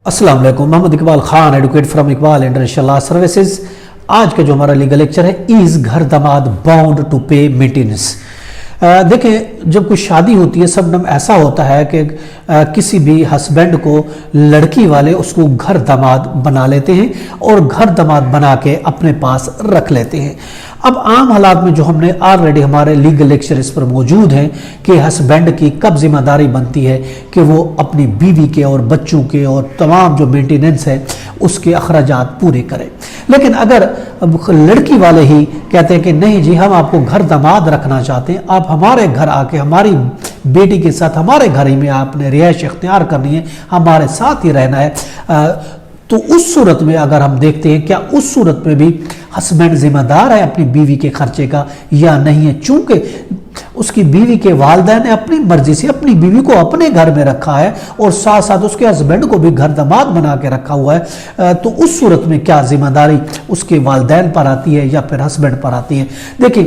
السلام علیکم، Muhammad Iqbal Khan advocate from Iqbal international law services. آج کا جو ہمارا لیگل لیکچر ہے از گھر داماد باؤنڈ ٹو پے مینٹیننس۔ دیکھیں، جب کوئی شادی ہوتی ہے سب ایسا ہوتا ہے کہ کسی بھی ہسبینڈ کو لڑکی والے اس کو گھر داماد بنا لیتے ہیں اور گھر داماد بنا کے اپنے پاس رکھ لیتے ہیں۔ اب عام حالات میں جو ہم نے آلریڈی ہمارے لیگل لیکچر اس پر موجود ہیں کہ ہسبینڈ کی کب ذمہ داری بنتی ہے کہ وہ اپنی بیوی کے اور بچوں کے اور تمام جو مینٹیننس ہے اس کے اخراجات پورے کرے۔ لیکن اگر لڑکی والے ہی کہتے ہیں کہ نہیں جی، ہم آپ کو گھر داماد رکھنا چاہتے ہیں، آپ ہمارے گھر آ کے ہماری بیٹی کے ساتھ ہمارے گھر ہی میں آپ نے رہائش اختیار کرنی ہے، ہمارے ساتھ ہی رہنا ہے، تو اس صورت میں اگر ہم دیکھتے ہیں کیا اس صورت میں بھی ہسبینڈ ذمہ دار ہے اپنی بیوی کے خرچے کا یا نہیں ہے؟ چونکہ اس کی بیوی کے والدین نے اپنی مرضی سے اپنی بیوی کو اپنے گھر میں رکھا ہے اور ساتھ ساتھ اس کے ہسبینڈ کو بھی گھر داماد بنا کے رکھا ہوا ہے، تو اس صورت میں کیا ذمہ داری اس کے والدین پر آتی ہے یا پھر ہسبینڈ پر آتی ہے؟ دیکھیں،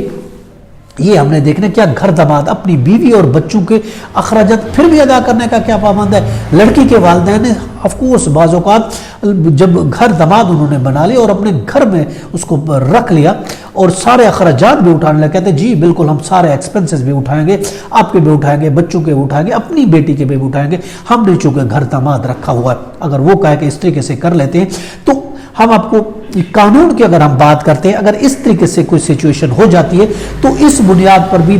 یہ ہم نے دیکھنا کیا گھر داماد اپنی بیوی اور بچوں کے اخراجات پھر بھی ادا کرنے کا کیا پابند ہے؟ لڑکی کے والدین نے آف کورس بعض اوقات جب گھر داماد انہوں نے بنا لیا اور اپنے گھر میں اس کو رکھ لیا اور سارے اخراجات بھی اٹھانے لگے، کہتے ہیں جی بالکل ہم سارے ایکسپنسز بھی اٹھائیں گے، آپ کے بھی اٹھائیں گے، بچوں کے بھی اٹھائیں گے، اپنی بیٹی کے بھی اٹھائیں گے، ہم نے چونکہ گھر داماد رکھا ہوا ہے۔ اگر وہ کہے کہ اس طریقے سے کر لیتے ہیں تو ہم آپ کو قانون کی اگر ہم بات کرتے ہیں، اگر اس طریقے سے کوئی سچویشن ہو جاتی ہے تو اس بنیاد پر بھی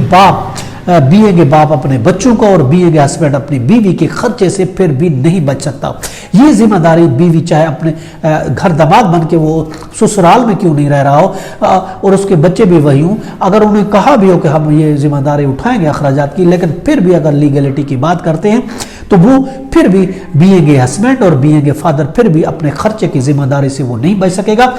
بیوی کے باپ اپنے بچوں کا اور بیوی کے ہسبینڈ اپنی بیوی کے خرچے سے پھر بھی نہیں بچ سکتا۔ یہ ذمہ داری بیوی چاہے اپنے گھر داماد بن کے وہ سسرال میں کیوں نہیں رہ رہا ہو اور اس کے بچے بھی وہی ہوں، اگر انہیں کہا بھی ہو کہ ہم یہ ذمہ داری اٹھائیں گے اخراجات کی، لیکن پھر بھی اگر لیگلٹی کی بات کرتے ہیں تو وہ پھر بھی بیوی کے ہسبینڈ اور بیوی کے فادر پھر بھی اپنے خرچے کی ذمہ داری سے وہ نہیں بچ سکے گا۔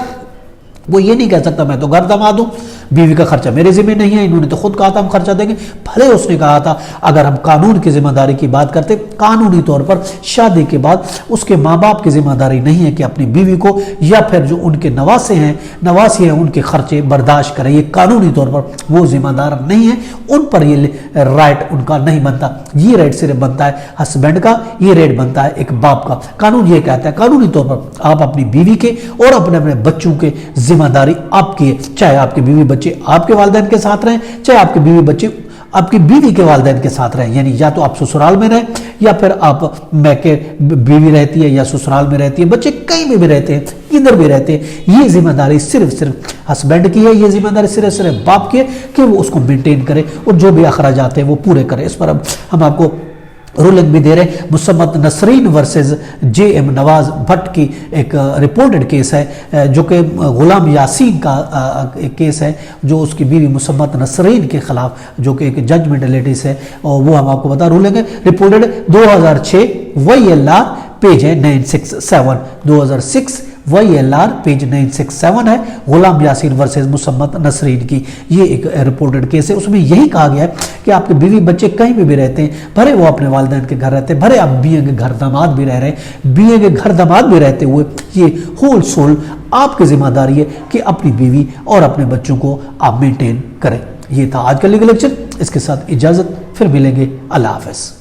وہ یہ نہیں کہہ سکتا میں تو گھر داماد ہوں، بیوی کا خرچہ میرے ذمہ نہیں ہے، انہوں نے تو خود کہا تھا ہم خرچہ دیں گے، بھلے اس نے کہا تھا۔ اگر ہم قانون کی ذمہ داری کی بات کرتے، قانونی طور پر شادی کے بعد اس کے ماں باپ کی ذمہ داری نہیں ہے کہ اپنی بیوی کو یا پھر جو ان کے نواسی ہیں ان کے خرچے برداشت کریں، یہ قانونی طور پر وہ ذمہ دار نہیں ہے، ان پر یہ رائٹ ان کا نہیں بنتا۔ یہ رائٹ صرف بنتا ہے ہسبینڈ کا، یہ رائٹ بنتا ہے ایک باپ کا۔ قانون یہ کہتا ہے قانونی طور پر آپ اپنی بیوی کے اور اپنے بچوں کے ذمہ داری آپ کی ہے، چاہے آپ کے بیوی بچے آپ کے والدین کے ساتھ رہیں، چاہے آپ کے بیوی بچے آپ کی بیوی کے والدین کے ساتھ رہیں، یعنی یا تو آپ سسرال میں رہیں یا پھر آپ میکے بیوی رہتی ہے یا سسرال میں رہتی ہے، بچے کہیں بھی رہتے ہیں، ادھر بھی رہتے ہیں۔ یہ ذمہ داری صرف ہسبینڈ کی ہے، یہ ذمہ داری صرف باپ کی ہے کہ وہ اس کو مینٹین کرے اور جو بھی اخراجات ہیں وہ پورے کرے۔ اس پر اب ہم آپ کو رولنگ بھی دے رہے ہیں۔ مسمت نسرین ورسز جے ایم نواز بھٹ کی ایک رپورٹڈ کیس ہے جو کہ غلام یاسین کا ایک کیس ہے جو اس کی بیوی مسمت نسرین کے خلاف جو کہ ایک ججمنٹ لیٹس ہے، اور وہ ہم آپ کو بتا رولنگ ہے رپورٹڈ 2006 WLR پیج ہے 967، 2006 WLR پیج 967 ہے، غلام یاسین ورسز مسمت نسرین کی یہ ایک رپورٹڈ کیس ہے۔ اس میں یہی کہا گیا ہے کہ آپ کے بیوی بچے کہیں بھی رہتے ہیں، بھلے وہ اپنے والدین کے گھر رہتے ہیں، بھلے آپ بیوی کے گھر داماد بھی رہ رہے ہیں، بیوی کے گھر داماد بھی رہتے ہوئے یہ ہول سول آپ کی ذمہ داری ہے کہ اپنی بیوی اور اپنے بچوں کو آپ مینٹین کریں۔ یہ تھا آج کا لیگل لیکچر، اس کے ساتھ اجازت، پھر ملیں گے، اللہ حافظ۔